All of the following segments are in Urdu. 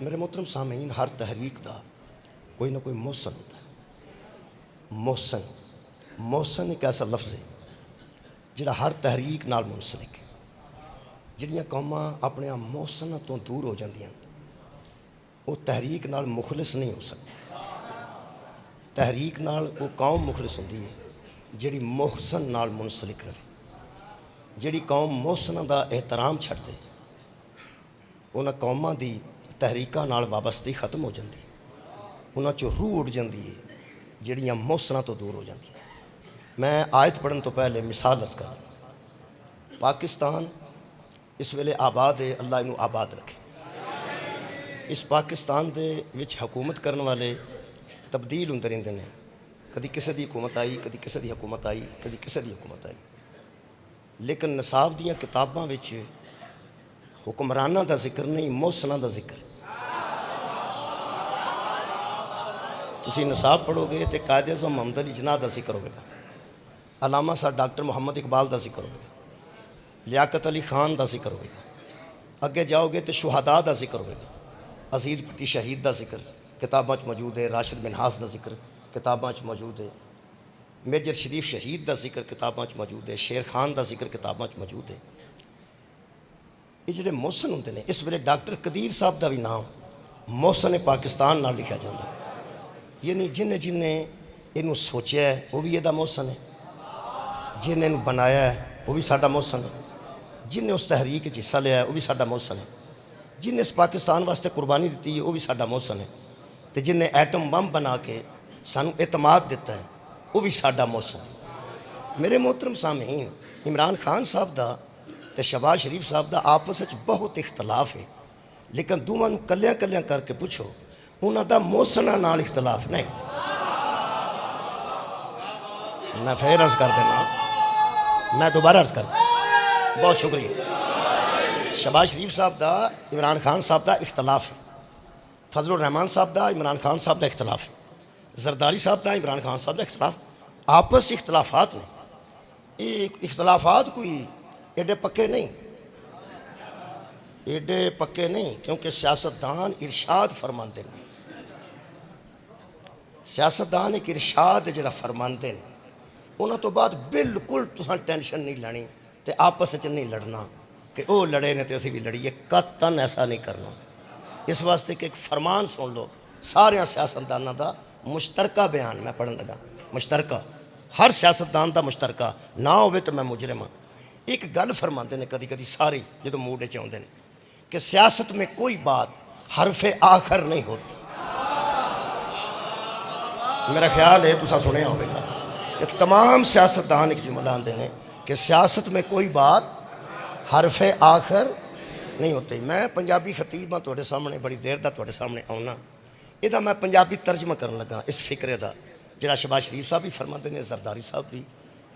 میرے محترم سامعین، ہر تحریک دا کوئی نہ کوئی محسن ہوتا ہے۔ محسن ایک ایسا لفظ ہے جڑا ہر تحریک نال منسلک ہے۔ جڑیاں قوماں اپنے محسن تو دور ہو جاندیاں وہ تحریک نال مخلص نہیں ہو سکتی۔ تحریک نال وہ قوم مخلص ہوندی ہے جڑی محسن نال منسلک رہے۔ جڑی قوم محسن دا احترام چھڑ دے انہاں قوماں دی تحریکاں نال وابستی ختم ہو جاندی، انہاں چوں روح اٹھ جاندی ہے جڑیاں محسناں تو دور ہو جاندی۔ میں آیت پڑھن تو پہلے مثال عرض کر دوں۔ پاکستان اس ویلے آباد ہے، اللہ انہوں آباد رکھے۔ اس پاکستان دے وچ حکومت کرنے والے تبدیل ہوندے رہندے نے، کدی کسی دی حکومت آئی، کدی کسی دی حکومت آئی، کدی کسی دی حکومت آئی، لیکن نصاب دیاں کتاباں وچ حکمراناں دا ذکر نہیں، محسناں دا ذکر۔ تسی نصاب پڑھو گے تو قائد اعظم محمد علی جناح دا ذکر ہوگا، علامہ صاحب ڈاکٹر محمد اقبال دا ذکر ہوگا، لیاقت علی خان دا ذکر ہوگا، اگے جاؤ گے تو شہداء دا ذکر ہوگا، عزیز بھٹی شہید دا ذکر کتاباں چ موجود ہے، راشد منہاس دا ذکر کتاباں چ موجود ہے، میجر شریف شہید دا ذکر کتاباں چ موجود ہے، شیر خان دا ذکر کتاباں چ موجود ہے۔ یہ جڑے محسن ہوندے نے، اس ویلے ڈاکٹر قدیر صاحب دا بھی نام محسن پاکستان نال لکھا جاتا ہے، یعنی جن انہوں سوچیا ہے وہ بھی یہ محسن ہے، جن انہوں بنایا ہے وہ بھی ساڈا محسن ہے، جن نے اس تحریک وچ حصہ لیا ہے وہ بھی ساڈا محسن ہے، جن نے اس پاکستان واسطے قربانی دیتی ہے وہ بھی ساڈا محسن ہے، تو جن نے ایٹم بم بنا کے سانوں اعتماد دیتا ہے وہ بھی ساڈا محسن ہے۔ میرے محترم سامعین، عمران خان صاحب دا تے شہباز شریف صاحب دا آپس وچ بہت اختلاف ہے، لیکن دونوں کلیاں کلیاں کر کے پوچھو انہاں دا محسناں نال اختلاف نہیں۔ میں پھر عرض کر دینا، میں دوبارہ عرض کر دینا، بہت شکریہ۔ شہباز شریف صاحب دا عمران خان صاحب دا اختلاف ہے، فضل الرحمان صاحب دا عمران خان صاحب دا اختلاف ہے، زرداری صاحب دا عمران خان صاحب دا اختلاف، آپس اختلافات نے۔ یہ اختلافات کوئی ایڈے پکے نہیں، ایڈے پکے نہیں، کیونکہ سیاستدان ارشاد فرماندے ہیں۔ سیاستدان ایک ارشاد جڑا فرماندے ہیں، انہوں تو بعد بالکل تساں ٹینشن نہیں لانی تے آپس وچ نہیں لڑنا کہ او لڑے نے تے اسی بھی لڑیے، قطعاً ایسا نہیں کرنا۔ اس واسطے کہ ایک فرمان سن لو سارے سیاستدانوں دا مشترکہ بیان میں پڑھن لگا، مشترکہ، ہر سیاستدان دا مشترکہ نہ ہوئے تو میں مجرم ہاں۔ ایک گل فرماندے نے کدی کدی سارے جدو موڈے چاہتے ہیں کہ سیاست میں کوئی بات حرف آخر نہیں ہوتی۔ میرا خیال ہے تسا سنیا ہوگا کہ تمام سیاستدان ایک جملہ آندے نے کہ سیاست میں کوئی بات حرف آخر نہیں ہوتی۔ میں پنجابی خطیب ہاں تواڈے سامنے، بڑی دیر دا تواڈے سامنے آنا، یہ میں پنجابی ترجمہ کرن لگا اس فکرے دا جڑا شہباز شریف صاحب بھی فرماندے نے، زرداری صاحب بھی،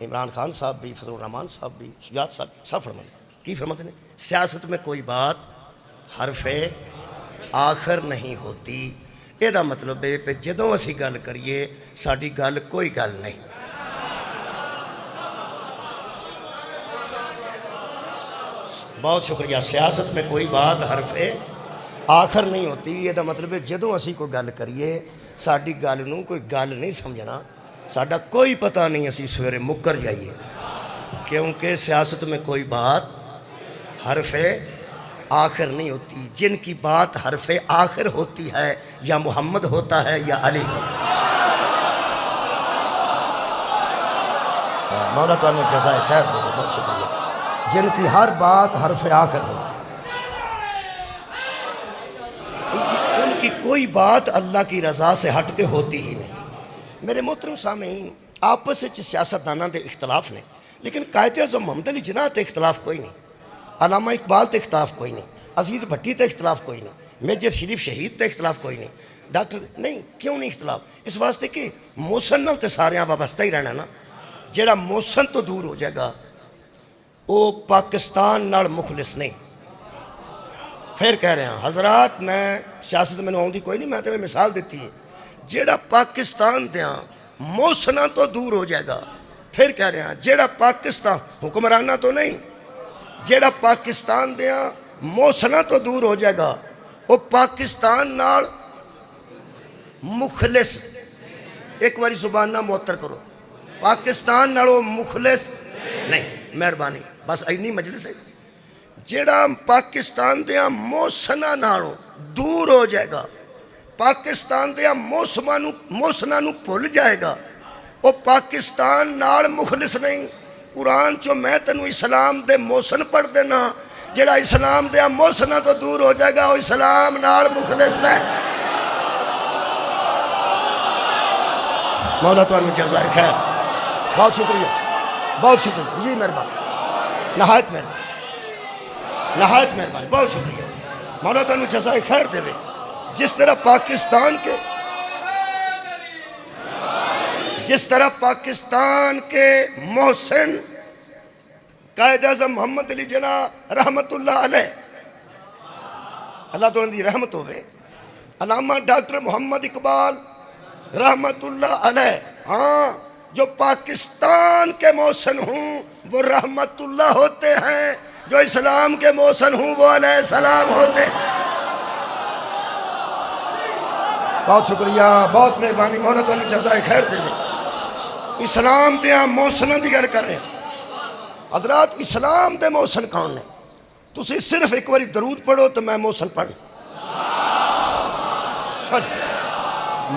عمران خان صاحب بھی، فضل الرحمان صاحب بھی، شجاعت صاحب سب فرماندے ہیں۔ کی فرماندے ہیں؟ سیاست میں کوئی بات حرف آخر نہیں ہوتی۔ یہ دا مطلب ہے کہ جدوں اسی گل کریے ساڈی گل کوئی گل نہیں۔ بہت شکریہ۔ سیاست میں کوئی بات حرف آخر نہیں ہوتی، یہ دا مطلب ہے جدوں اسی کوئی گل کریے ساڈی گل نوں کوئی گل نہیں سمجھنا، ساڈا کوئی پتہ نہیں اسی سویرے مکر جائیے، کیونکہ سیاست میں کوئی بات حرف آخر نہیں ہوتی۔ جن کی بات حرف آخر ہوتی ہے یا محمد ہوتا ہے یا علی ہوتا ہے۔ مولا تو انہوں جزائے خیر دے دے، بہت شکریہ۔ جن کی ہر بات حرف آخر ہوتی ہے، ان کی کوئی بات اللہ کی رضا سے ہٹ کے ہوتی ہی نہیں۔ میرے محترم سامعین، آپس وچ سیاستداناں دے اختلاف نے، لیکن قائد اعظم محمد علی جناح تے اختلاف کوئی نہیں، علامہ اقبال تے اختلاف کوئی نہیں، عزیز بھٹی تے اختلاف کوئی نہیں، میجر شریف شہید تے اختلاف کوئی نہیں، ڈاکٹر نہیں۔ کیوں نہیں اختلاف؟ اس واسطے کہ محسن نال تے سارے وابستہ ہی رہنا نا۔ جڑا محسن تو دور ہو جائے گا وہ پاکستان نال مخلص نہیں۔ پھر کہہ رہے ہیں حضرات، میں سیاست میں آؤں دی کوئی نہیں، میں تمہیں مثال دیتی ہے، جیڑا پاکستان دیاں محسناں تو دور ہو جائے گا۔ پھر کہہ رہے ہیں جیڑا پاکستان حکمرانہ تو نہیں، جیڑا پاکستان دیاں محسناں تو دور ہو جائے گا وہ پاکستان نال مخلص، ایک باری زبان نہ معطر کرو، پاکستان نال وہ مخلص نہیں، مہربانی بس اینی مجلس ہے، جیڑا پاکستان دیا موسنا نالوں دور ہو جائے گا، پاکستان دیا موسنا نو بھول جائے گا، وہ پاکستان نال مخلص نہیں۔ قرآن چو میں تنو اسلام دے موسن پڑھ دینا، جیڑا اسلام دیا موسنا تو دور ہو جائے گا وہ اسلام نال مخلص نہیں۔ مولا تو انہوں جزائے خیر، بہت شکریہ، بہت شکریہ جی، مہربانی، نہایت مہربانی، نہایت مہربانی، بہت شکریہ مولا تو انہوں جزائے خیر دے، جس طرح پاکستان کے محسن قائد اعظم محمد علی جناح رحمت اللہ علیہ، اللہ تو اندھی رحمت ہوئے، علامہ ڈاکٹر محمد اقبال رحمت اللہ علیہ، ہاں جو پاکستان کے محسن ہوں وہ رحمت اللہ ہوتے ہیں، جو اسلام کے محسن ہوں وہ علیہ السلام ہوتے ہیں۔ بہت شکریہ، بہت مہربانی، مولا تو انہیں جزائے خیر دے دیں۔ اسلام دیا محسنوں دی گر کر رہے ہیں حضرات، اسلام دے محسن کون نے؟ تسی صرف ایک باری درود پڑھو تو میں محسن پڑھ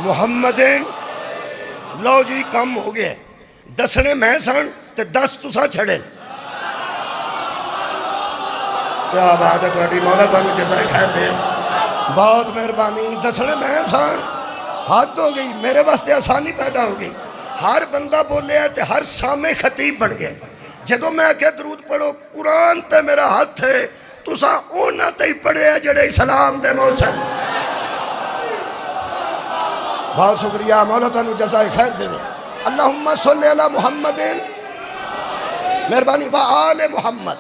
محمدین، لو جی کم ہو گئے، دسنے میں سن تے 10 تسا چھڑے، کیا بات ہے تہاڈی، مولا تانوں جزائے خیر دے، بہت مہربانی، دسنے میں سن، حد ہو گئی، میرے واسطے آسانی پیدا ہو گئی، ہر بندہ بولے ہے تے ہر سامنے خطیب بڑھ گئے، جدو میں کہ درود پڑھو قرآن تے میرا ہاتھ ہے، تسا اونا تے ہی پڑھے ہے جڑے اسلام دے محسن۔ بہت شکریہ، مولا تانوں جزائے خیر دے، اللہم صلی علی محمد، مہربانی، وآل محمد۔